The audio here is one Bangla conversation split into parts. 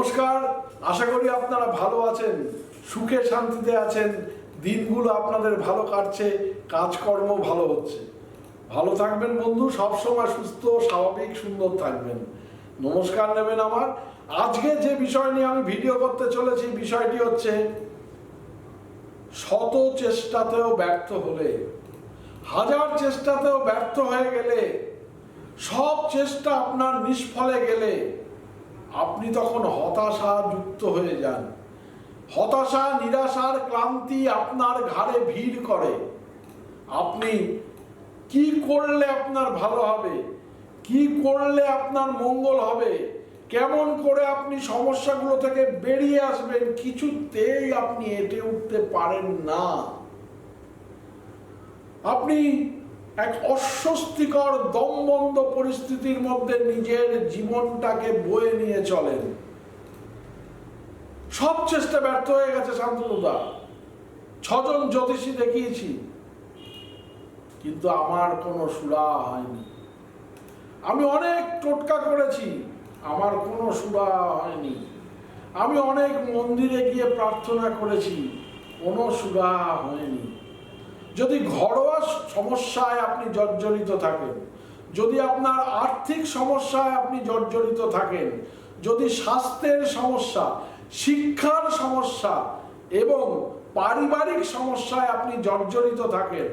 নমস্কার, আশা করি আপনারা ভালো আছেন, সুখে শান্তিতে আছেন, দিনগুলো আপনাদের ভালো কাটছে, কাজকর্ম ভালো হচ্ছে। ভালো থাকবেন বন্ধু, সবসময় সুস্থ স্বাভাবিক সুন্দর থাকবেন। নমস্কার নেবেন আমার। আজকে যে বিষয় নিয়ে আমি ভিডিও করতে চলেছি, বিষয়টি হচ্ছে শত চেষ্টাতেও ব্যর্থ হলে, হাজার চেষ্টাতেও ব্যর্থ হয়ে গেলে, সব চেষ্টা আপনার নিষ্ফলে গেলে আপনি তখন হতাশা যুক্ত হয়ে যান। হতাশা, নিরাশার ক্লান্তি আপনার ঘাড়ে ভিড় করে। আপনি কি করলে আপনার ভালো হবে, কি করলে আপনার মঙ্গল হবে, কেমন করে আপনি সমস্যাগুলো থেকে বেরিয়ে আসবেন, কিছুতেই আপনি এঁটে উঠতে পারেন না। আপনি এক অস্বস্তিকর দমবন্ধ পরিস্থিতির মধ্যে নিজের জীবনটাকে বয়ে নিয়ে চলেন। সব চেষ্টা ব্যর্থ হয়ে গেছে শান্তনুদা, 6 জন জ্যোতিষী দেখিয়েছি, কিন্তু আমার কোনো সুরা হয়নি। আমি অনেক টোটকা করেছি, আমার কোনো সুরা হয়নি। আমি অনেক মন্দিরে গিয়ে প্রার্থনা করেছি, কোনো সুরা হয়নি। যদি ঘরোয়া সমস্যায় আপনি জর্জরিত থাকেন, যদি আপনার আর্থিক সমস্যায় আপনি জর্জরিত থাকেন, যদি স্বাস্থ্যের সমস্যা, শিক্ষার সমস্যা এবং পারিবারিক সমস্যায় আপনি জর্জরিত থাকেন,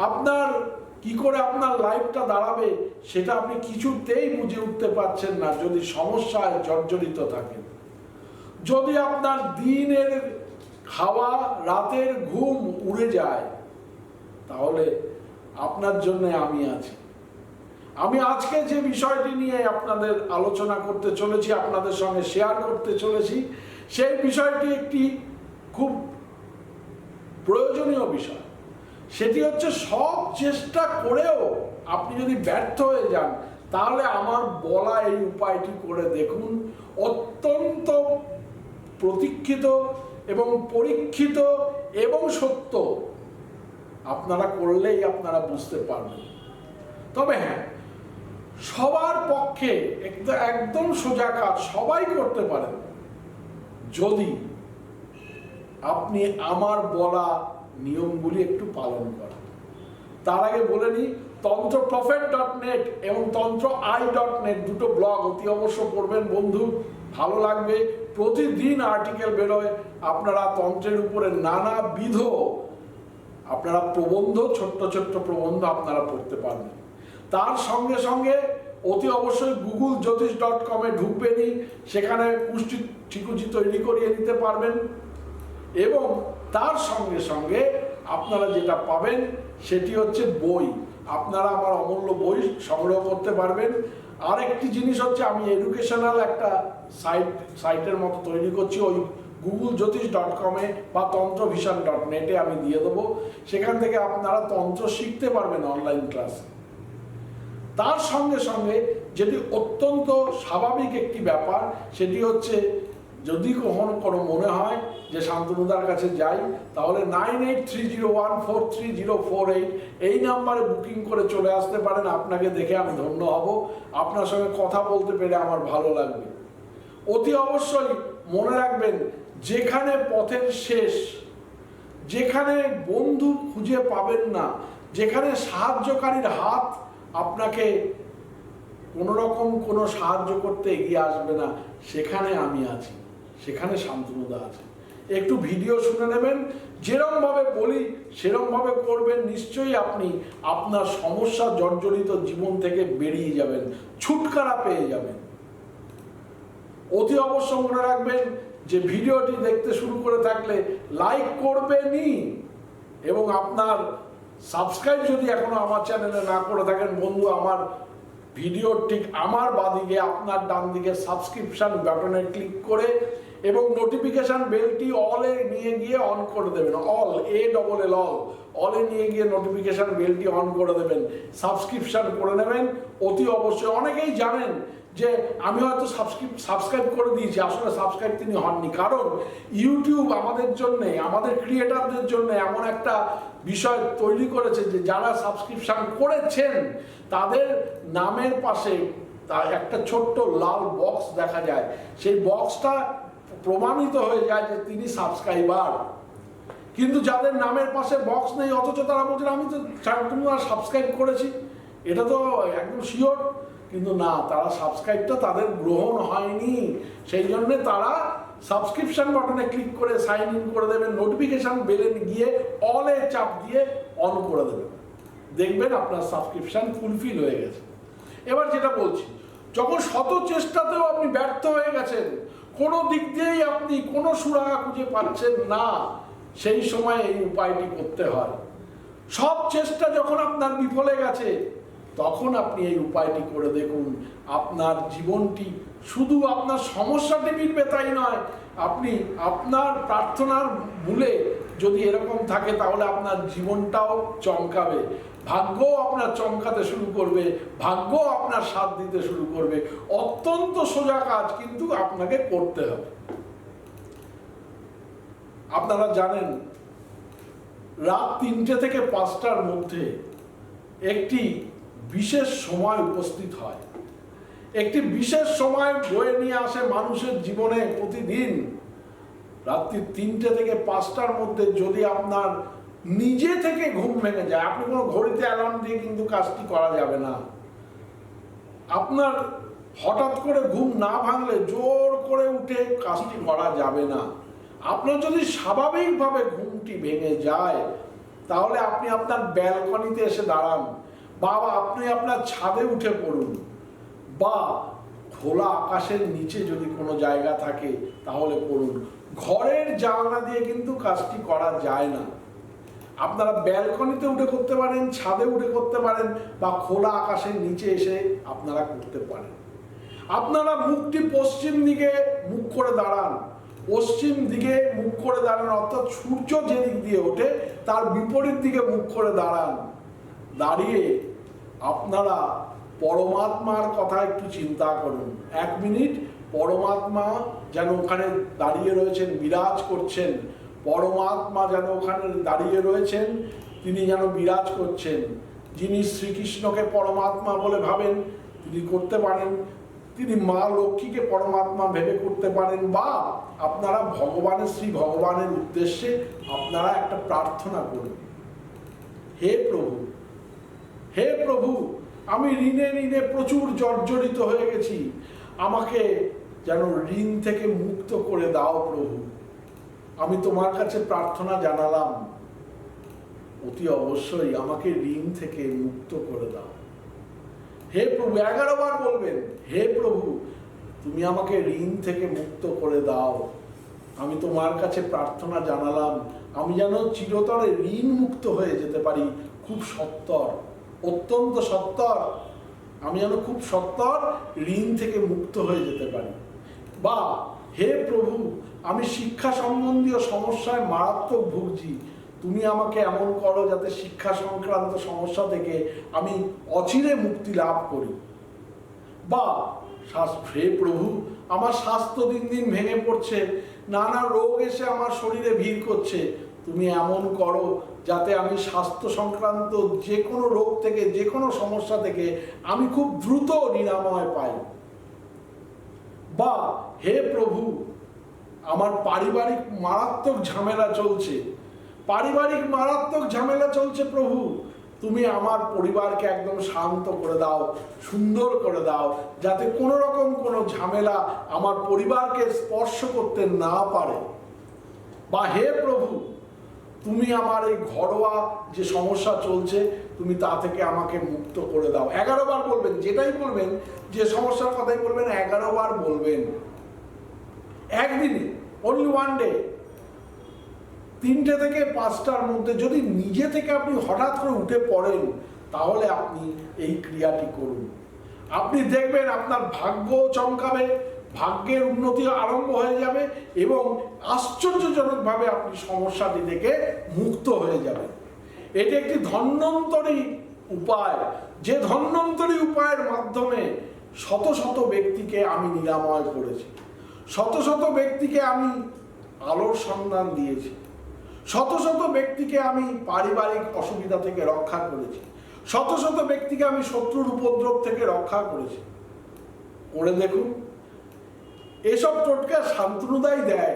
আপনার কি করে আপনার লাইফটা দাঁড়াবে সেটা আপনি কিছুতেই বুঝে উঠতে পারছেন না যদি সমস্যায় জর্জরিত থাকেন। যদি আপনার দিনের খাওয়া, রাতের ঘুম উড়ে যায়, তাহলে আপনার জন্য আমি আছি। আমি আজকে যে বিষয়টি নিয়ে আপনাদের আলোচনা করতে চলেছি, আপনাদের সঙ্গে শেয়ার করতে চলেছি, সেই বিষয়টি একটি খুব প্রয়োজনীয় বিষয়। সেটি হচ্ছে সব চেষ্টা করেও আপনি যদি ব্যর্থ হয়ে যান, তাহলে আমার বলা এই উপায়টি করে দেখুন। অত্যন্ত প্রতীক্ষিত এবং পরীক্ষিত এবং সত্য। আপনারা করলেই আপনারা বুঝতে পারবেন। তবে হ্যাঁ, সবার পক্ষে একদম সোজা কাজ সবাই করতে পারেন যদি আপনি আমার বলা নিয়মগুলি একটু পালন করেন। তার আগে বলে নিই, তন্ত্রপ্রফেট.net এবং তন্ত্রআই.net দুটো ব্লগ অতি অবশ্য পড়বেন বন্ধু, ভালো লাগবে। প্রতিদিন আর্টিকেল বেরোয়, আপনারা তন্ত্রের উপরে নানাবিধ আপনারা প্রবন্ধ, ছোট্ট ছোট্ট প্রবন্ধ আপনারা পড়তে পারবেন। তার সঙ্গে সঙ্গে অতি অবশ্যই googlejyotish.com ঢুকবেনই, সেখানে পুষ্টি ঠিকুচি তৈরি করিয়ে নিতে পারবেন। এবং তার সঙ্গে সঙ্গে আপনারা যেটা পাবেন সেটি হচ্ছে বই। আপনারা আমার অমূল্য বই সংগ্রহ করতে পারবেন। আরেকটি জিনিস হচ্ছে, আমি এডুকেশনাল একটা সাইটের মতো তৈরি করছি, ওই googlejyotish.com বা তন্ত্রভিশন.net আমি দিয়ে দেবো। সেখান থেকে আপনারা তন্ত্র শিখতে পারবেন অনলাইন ক্লাসে। তার সঙ্গে সঙ্গে যেটি অত্যন্ত স্বাভাবিক একটি ব্যাপার, সেটি হচ্ছে যদি কখনো কোনো মনে হয় যে শান্তনুদার কাছে যাই, তাহলে 9830143048 এই নাম্বারে বুকিং করে চলে আসতে পারেন। আপনাকে দেখে আমি ধন্য হব, আপনার সঙ্গে কথা বলতে পেরে আমার ভালো লাগবে। অতি অবশ্যই মনে রাখবেন, যেখানে পথের শেষ, যেখানে বন্ধু খুঁজে পাবেন না, যেখানে সাহায্যকারীর হাত আপনাকে কোনো রকম কোনো সাহায্য করতে এগিয়ে আসবে না, সেখানে আমি আছি, সেখানে শান্তনুদা আছে। একটু ভিডিও শুনে নেবেন, যেরকম ভাবে বলি সেরকম ভাবে করবেন, নিশ্চয়ই আপনি আপনার সমস্যা জর্জরিত জীবন থেকে বেরিয়ে যাবেন, ছুটকারা পেয়ে যাবেন। অতি অবশ্য মনে রাখবেন যে ভিডিওটি দেখতে শুরু করে থাকলে লাইক করবেনই, এবং আপনার সাবস্ক্রাইব যদি এখনো আমার চ্যানেলে না করে থাকেন বন্ধু, আমার ভিডিওর ঠিক আমার বাদিকে আপনার ডান দিকে সাবস্ক্রিপশন বাটনে ক্লিক করে এবং নোটিফিকেশন বেলটি অলে নিয়ে গিয়ে অন করে দেবেন। অল, ALL অলে নিয়ে গিয়ে নোটিফিকেশন বেলটি অন করে দেবেন, সাবস্ক্রিপশন করে নেবেন। অতি অবশ্যই অনেকেই জানেন যে আমি হয়তো সাবস্ক্রাইব করে দিয়েছি, আসলে সাবস্ক্রাইব তিনি হননি, কারণ ইউটিউব আমাদের জন্য, আমাদের ক্রিয়েটারদের জন্য এমন একটা বিষয় তৈরি করেছে যে যারা সাবস্ক্রিপশন করেছেন তাদের নামের পাশে তার একটা ছোট্ট লাল বক্স দেখা যায়, সেই বক্সটা প্রমাণিত হয়ে যায় যে তিনি সাবস্ক্রাইবার। কিন্তু যাদের নামের পাশে বক্স নেই, অথচ তারা বলছেন আমি তো শান্তনু সাবস্ক্রাইব করেছি, এটা তো একদম শিওর, কিন্তু না, তারা সাবস্ক্রাইবটা তাদের গ্রহণ হয়নি। সেই জন্য তারা সাবস্ক্রিপশন বাটনে ক্লিক করে সাইন ইন করে দেবেন, নোটিফিকেশন বেলে গিয়ে অলে চাপ দিয়ে অন করে দেবেন, দেখবেন আপনার সাবস্ক্রিপশন ফুলফিল হয়ে গেছে। এবার যেটা বলছি, যখন শত চেষ্টাতেও আপনি ব্যর্থ হয়ে গেছেন, কোনো দিক দিয়েই আপনি কোনো সুরাহা খুঁজে পাচ্ছেন না, সেই সময় এই উপায়টি করতে হয়। সব চেষ্টা যখন আপনার বিফলে গেছে, তখন আপনি এই উপায়টি করে দেখুন। আপনার জীবনটি শুধু আপনার সমস্যাটি মিটবে তাই নয়, আপনি আপনার প্রার্থনার মূলে যদি এরকম থাকে, তাহলে আপনার জীবনটাও চমকাবে, ভাগ্য আপনার চমকাতে শুরু করবে, ভাগ্য আপনার সাথ দিতে শুরু করবে। অত্যন্ত সোজা কাজ, কিন্তু আপনাকে করতে হবে। আপনারা জানেন, রাত 3টে থেকে 5টার মধ্যে একটি বিশেষ সময় উপস্থিত হয়। একটি বিশেষ সময় বয়ে নিয়ে আসে মানুষের জীবনে প্রতিদিন। রাত্রি 3টে থেকে 5টার মধ্যে যদি আপনার নিজে থেকে ঘুম ভেঙে যায়, আপনি কোনো ঘড়িতে অ্যালার্ম দিয়ে কিন্তু কাজটি করা যাবে না। আপনার হঠাৎ করে ঘুম না ভাঙলে জোর করে উঠে কাজটি করা যাবে না। আপনার যদি স্বাভাবিকভাবে ঘুমটি ভেঙে যায়, তাহলে আপনি আপনার ব্যালকনিতে এসে দাঁড়ান, বা আপনি আপনার ছাদে উঠে পড়ুন, বা খোলা আকাশের নিচে যদি কোনো জায়গা থাকে তাহলে পড়ুন। ঘরের জানলা দিয়ে কিন্তু কাজটি করা যায় না। আপনারা ব্যালকনিতে উঠে করতে পারেন, ছাদে উঠে করতে পারেন, বা খোলা আকাশের নিচে এসে আপনারা করতে পারেন। আপনারা মুখটি পশ্চিম দিকে মুখ করে দাঁড়ান, পশ্চিম দিকে মুখ করে দাঁড়ান, অর্থাৎ সূর্য যেদিক দিয়ে ওঠে তার বিপরীত দিকে মুখ করে দাঁড়ান। দাঁড়িয়ে আপনারা পরমাত্মার কথা একটু চিন্তা করুন। 1 মিনিট পরমাত্মা যেন ওখানে দাঁড়িয়ে রয়েছেন, বিরাজ করছেন। পরমাত্মা যেন ওখানে দাঁড়িয়ে রয়েছেন, তিনি যেন বিরাজ করছেন। যিনি শ্রীকৃষ্ণকে পরমাত্মা বলে ভাবেন, তিনি করতে পারেন। তিনি মা লক্ষ্মীকে পরমাত্মা ভেবে করতে পারেন, বা আপনারা ভগবানের, শ্রী ভগবানের উদ্দেশ্যে আপনারা একটা প্রার্থনা করুন। হে প্রভু, হে প্রভু, আমি ঋণে ঋণে প্রচুর জর্জরিত হয়ে গেছি, আমাকে যেন ঋণ থেকে মুক্ত করে দাও প্রভু। আমি তোমার কাছে প্রার্থনা জানালাম, অতি অবশ্যই আমাকে ঋণ থেকে মুক্ত করে দাও। হে প্রভু, 11 বার বলবেন, হে প্রভু, তুমি আমাকে ঋণ থেকে মুক্ত করে দাও। আমি তোমার কাছে প্রার্থনা জানালাম, আমি যেন চিরতরে ঋণ মুক্ত হয়ে যেতে পারি, খুব সত্বর, অত্যন্ত সত্বর। আমি যেন খুব সত্বর ঋণ থেকে মুক্ত হয়ে যেতে পারি। বা হে প্রভু, আমি শিক্ষা সম্বন্ধীয় সমস্যায় মারাত্মক ভুগছি, তুমি আমাকে এমন করো যাতে শিক্ষা সংক্রান্ত সমস্যা থেকে আমি অচিরে মুক্তি লাভ করি। বা হে প্রভু, আমার স্বাস্থ্য দিন দিন ভেঙে পড়ছে, নানা রোগ এসে আমার শরীরে ভিড় করছে, তুমি এমন করো যাতে আমি স্বাস্থ্য সংক্রান্ত যে কোনো রোগ থেকে, যে কোনো সমস্যা থেকে আমি খুব দ্রুত নিরাময় পাই। বা হে প্রভু, আমার পারিবারিক মারাত্মক ঝামেলা চলছে, পারিবারিক মারাত্মক ঝামেলা চলছে প্রভু, তুমি আমার পরিবারকে একদম শান্ত করে দাও, সুন্দর করে দাও, যাতে কোনো রকম কোনো ঝামেলা আমার পরিবারকে স্পর্শ করতে না পারে। বা হে প্রভু, তুমি আমার এই ঘরোয়া যে সমস্যা চলছে, তুমি তা থেকে আমাকে মুক্ত করে দাও। 11 বার বলবেন, যেটাই বলবেন, যে সমস্যার কথাই বলবেন, 11 বার বলবেন একদিনে, অনলি 1 ডে। 3টে থেকে 5টার মধ্যে যদি নিজে থেকে আপনি হঠাৎ করে উঠে পড়েন, তাহলে আপনি এই ক্রিয়াটি করুন। আপনি দেখবেন আপনার ভাগ্য চমকাবে, ভাগ্যের উন্নতি আরম্ভ হয়ে যাবে, এবং আশ্চর্যজনকভাবে আপনি সমস্যাটি থেকে মুক্ত হয়ে যাবেন। এটি একটি ধন্বন্তরী উপায়, যে ধন্বন্তরী উপায়ের মাধ্যমে শত শত ব্যক্তিকে আমি নিরাময় করেছি, শত শত ব্যক্তিকে আমি আলোর সন্ধান দিয়েছি, শত শত ব্যক্তিকে আমি পারিবারিক অসুবিধা থেকে রক্ষা করেছি, শত শত ব্যক্তিকে আমি শত্রুর উপদ্রব থেকে রক্ষা করেছি। করে দেখুন। এসব টোটকা শান্তনুদাই দেয়,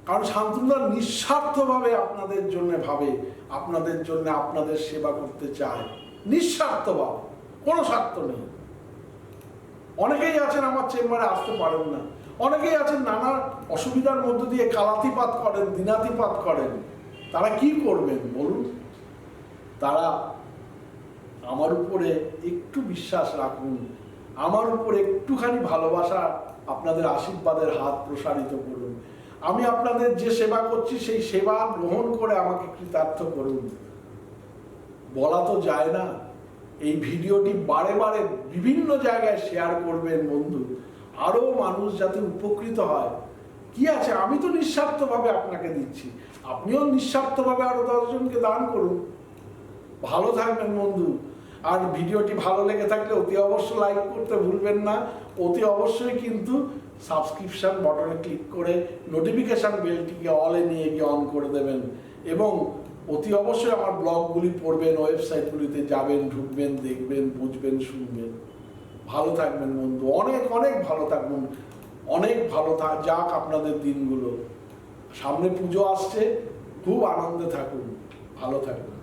কারণ শান্তনুদা নিঃস্বার্থভাবে আপনাদের জন্য ভাবে, আপনাদের জন্য আপনাদের সেবা করতে চায়, নিঃস্বার্থভাবে, কোনো স্বার্থ নেই। অনেকেই আছেন আমার চেম্বারে আসতে পারেন না, অনেকেই আছেন নানা অসুবিধার মধ্য দিয়ে কালাতিপাত করেন, দিনাতিপাত করেন। তারা কি করবেন বলুন? তারা আমার উপরে একটু বিশ্বাস রাখুন, আমার উপরে একটুখানি ভালোবাসা, আপনাদের আশীর্বাদের হাত প্রসারিত করুন। আমি আপনাদের যে সেবা করছি সেই সেবা গ্রহণ করে আমাকে কৃতার্থ করুন। বলা তো যায় না। এই ভিডিওটি বারে বারে বিভিন্ন জায়গায় শেয়ার করবেন বন্ধু, আরো মানুষ যাতে উপকৃত হয়। কি আছে, আমি তো নিঃস্বার্থভাবে আপনাকে দিচ্ছি, আপনিও নিঃস্বার্থভাবে আরো 10 জনকে দান করুন। ভালো থাকবেন বন্ধু। আর ভিডিওটি ভালো লেগে থাকলে অতি অবশ্য লাইক করতে ভুলবেন না। অতি অবশ্যই কিন্তু সাবস্ক্রিপশন বাটনে ক্লিক করে নোটিফিকেশন বেলটিকে অলে নিয়ে গিয়ে অন করে দেবেন, এবং অতি অবশ্যই আমার ব্লগগুলি পড়বেন, ওয়েবসাইটগুলিতে যাবেন, ঢুকবেন, দেখবেন, বুঝবেন, শুনবেন। ভালো থাকবেন বন্ধু, অনেক অনেক ভালো থাকবেন, অনেক ভালো যাক আপনাদের দিনগুলো। সামনে পুজো আসছে, খুব আনন্দে থাকুন, ভালো থাকুন।